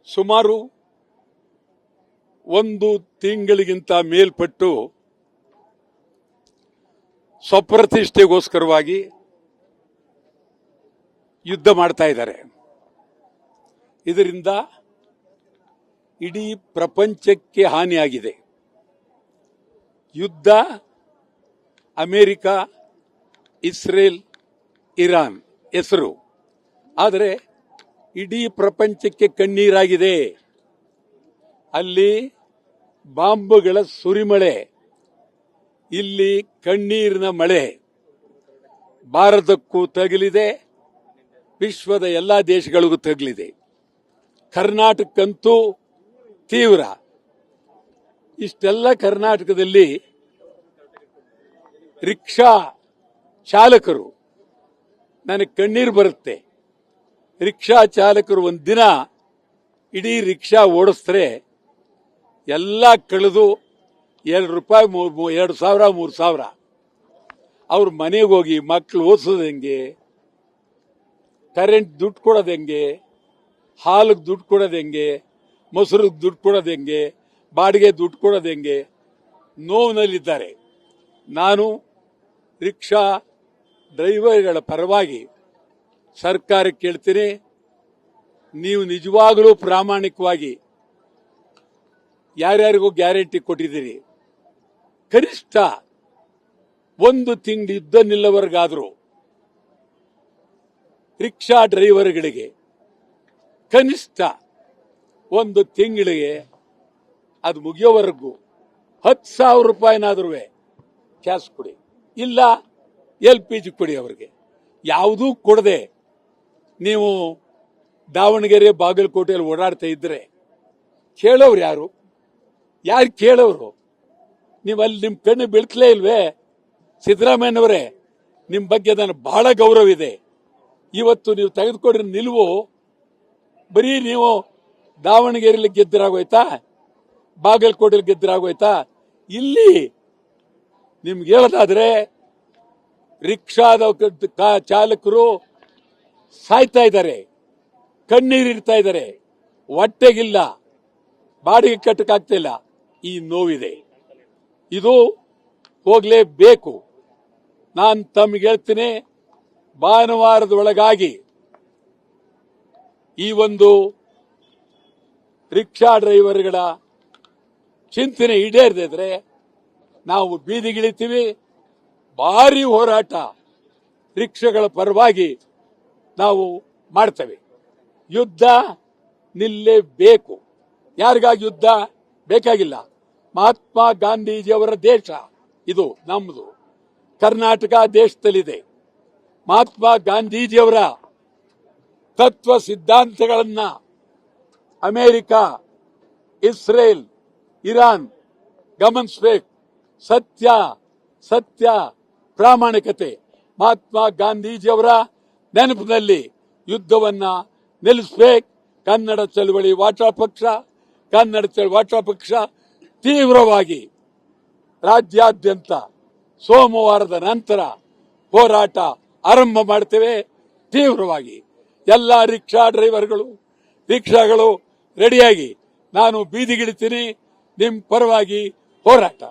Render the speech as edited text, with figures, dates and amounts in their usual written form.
ಸುಮಾರು ಒಂದು ತಿಂಗಳಿಗಿಂತ ಮೇಲ್ಪಟ್ಟು ಸ್ವಪ್ರತಿಷ್ಠೆಗೋಸ್ಕರವಾಗಿ ಯುದ್ಧ ಮಾಡ್ತಾ ಇದ್ದಾರೆ. ಇದರಿಂದ ಇಡೀ ಪ್ರಪಂಚಕ್ಕೆ ಹಾನಿಯಾಗಿದೆ. ಯುದ್ಧ ಅಮೆರಿಕ, ಇಸ್ರೇಲ್, ಇರಾನ್ ಹೆಸರು, ಆದರೆ ಇಡೀ ಪ್ರಪಂಚಕ್ಕೆ ಕಣ್ಣೀರಾಗಿದೆ. ಅಲ್ಲಿ ಬಾಂಬುಗಳ ಸುರಿಮಳೆ, ಇಲ್ಲಿ ಕಣ್ಣೀರಿನ ಮಳೆ ಭಾರತಕ್ಕೂ ತಗಲಿದೆ, ವಿಶ್ವದ ಎಲ್ಲಾ ದೇಶಗಳಿಗೂ ತಗಲಿದೆ. ಕರ್ನಾಟಕಕ್ಕಂತೂ ತೀವ್ರ. ಇಷ್ಟೆಲ್ಲ ಕರ್ನಾಟಕದಲ್ಲಿ ರಿಕ್ಷಾ ಚಾಲಕರು, ನನಗೆ ಕಣ್ಣೀರು ಬರುತ್ತೆ. ರಿಕ್ಷಾ ಚಾಲಕರು ಒಂದಿನ ಇಡೀ ರಿಕ್ಷಾ ಓಡಿಸ್ತಾರೆ, ಎಲ್ಲ ಕಳೆದು ₹2, 2,000, 3,000. ಅವ್ರ ಮನೆಗೆ ಹೋಗಿ ಮಕ್ಕಳು ಓದಿಸೋದು ಹೆಂಗೆ, ಕರೆಂಟ್ ದುಡ್ಡು ಕೊಡೋದು ಹೆಂಗೆ, ಹಾಲಿಗೆ ದುಡ್ಡು ಕೊಡೋದು ಹೆಂಗೆ, ಮೊಸರಿಗೆ ದುಡ್ಡು ಕೊಡೋದು ಹೆಂಗೆ, ಬಾಡಿಗೆ ದುಡ್ಡು ಕೊಡೋದು ಹೆಂಗೆ, ನೋವಿನಲ್ಲಿದ್ದಾರೆ. ನಾನು ರಿಕ್ಷಾ ಡ್ರೈವರ್ಗಳ ಪರವಾಗಿ ಸರ್ಕಾರಕ್ಕೆ ಕೇಳ್ತೀನಿ, ನೀವು ನಿಜವಾಗಲೂ ಪ್ರಾಮಾಣಿಕವಾಗಿ ಯಾರ್ಯಾರಿಗೂ ಗ್ಯಾರಂಟಿ ಕೊಟ್ಟಿದ್ದೀರಿ, ಕನಿಷ್ಠ ಒಂದು ತಿಂಗಳು ಯುದ್ಧ ನಿಲ್ಲವರೆಗಾದರೂ ರಿಕ್ಷಾ ಡ್ರೈವರ್ಗಳಿಗೆ ಕನಿಷ್ಠ ಒಂದು ತಿಂಗಳಿಗೆ ಅದು ಮುಗಿಯೋವರೆಗೂ ₹10,000 ಕ್ಯಾಶ್ ಕೊಡಿ, ಇಲ್ಲ LPG ಕೊಡಿ. ಅವರಿಗೆ ಯಾವುದೂ ಕೊಡದೆ ನೀವು ದಾವಣಗೆರೆ, ಬಾಗಲಕೋಟೆಯಲ್ಲಿ ಓಡಾಡ್ತಾ ಇದ್ರೆ ಕೇಳೋರು ಯಾರು? ಯಾರು ಕೇಳೋರು? ನೀವು ಅಲ್ಲಿ ನಿಮ್ಮ ಕಣ್ಣು ಬೀಳ್ತಲೇ ಇಲ್ವೇ? ಸಿದ್ದರಾಮಯ್ಯನವರೇ, ನಿಮ್ಮ ಬಗ್ಗೆ ನನಗೆ ಬಹಳ ಗೌರವ ಇದೆ. ಇವತ್ತು ನೀವು ತೆಗೆದುಕೊಂಡ್ರೆ ನಿಲುವು ಬರೀ ನೀವು ದಾವಣಗೆರೆಯಲ್ಲಿ ಗೆದ್ದರಾಗೋಯ್ತಾ, ಬಾಗಲಕೋಟೆಯಲ್ಲಿ ಗೆದ್ದರಾಗೋಯ್ತಾ? ಇಲ್ಲಿ ನಿಮ್ಗೆ ಹೇಳೋದಾದ್ರೆ ರಿಕ್ಷಾದ ಚಾಲಕರು ಸಾಯ್ತಾ ಇದ್ದಾರೆ, ಕಣ್ಣೀರಿಡ್ತಾ ಇದ್ದಾರೆ, ಹೊಟ್ಟೆಗಿಲ್ಲ, ಬಾಡಿಗೆ ಕಟ್ಟಕ್ಕಾಗ್ತಿಲ್ಲ. ಈ ನೋವಿದೆ, ಇದು ಹೋಗ್ಲೇಬೇಕು. ನಾನು ತಮ್ಗೆ ಹೇಳ್ತೀನಿ, ಭಾನುವಾರದ ಒಳಗಾಗಿ ಈ ಒಂದು ರಿಕ್ಷಾ ಡ್ರೈವರ್ಗಳ ಚಿಂತನೆ ಈಡೇರದಿದ್ರೆ ನಾವು ಬೀದಿಗಿಳಿತೀವಿ. ಭಾರಿ ಹೋರಾಟ ರಿಕ್ಷಾಗಳ ಪರವಾಗಿ ನಾವು ಮಾಡ್ತೇವೆ. ಯುದ್ಧ ನಿಲ್ಲೇಬೇಕು. ಯಾರಿಗಾಗಿ ಯುದ್ಧ ಬೇಕಾಗಿಲ್ಲ. ಮಹಾತ್ಮ ಗಾಂಧೀಜಿಯವರ ದೇಶ ಇದು, ನಮ್ಮದು ಕರ್ನಾಟಕ ದೇಶದಲ್ಲಿದೆ. ಮಹಾತ್ಮ ಗಾಂಧೀಜಿಯವರ ತತ್ವ ಸಿದ್ಧಾಂತಗಳನ್ನ ಅಮೆರಿಕ, ಇಸ್ರೇಲ್, ಇರಾನ್ ಗಮನಿಸಬೇಕು. ಸತ್ಯ, ಸತ್ಯ, ಪ್ರಾಮಾಣಿಕತೆ. ಮಹಾತ್ಮ ಗಾಂಧೀಜಿಯವರ ನೆನಪಿನಲ್ಲಿ ಯುದ್ಧವನ್ನ ನಿಲ್ಲಿಸಬೇಕು. ಕನ್ನಡ ಚಳವಳಿ ವಾಟ ಪಕ್ಷ ತೀವ್ರವಾಗಿ ರಾಜ್ಯಾದ್ಯಂತ ಸೋಮವಾರದ ನಂತರ ಹೋರಾಟ ಆರಂಭ ಮಾಡ್ತೇವೆ. ತೀವ್ರವಾಗಿ ಎಲ್ಲ ರಿಕ್ಷಾ ಡ್ರೈವರ್ಗಳು, ರಿಕ್ಷಾಗಳು ರೆಡಿಯಾಗಿ ನಾನು ಬೀದಿಗಿಳಿತೀನಿ. ನಿಮ್ಮ ಪರವಾಗಿ ಹೋರಾಟ.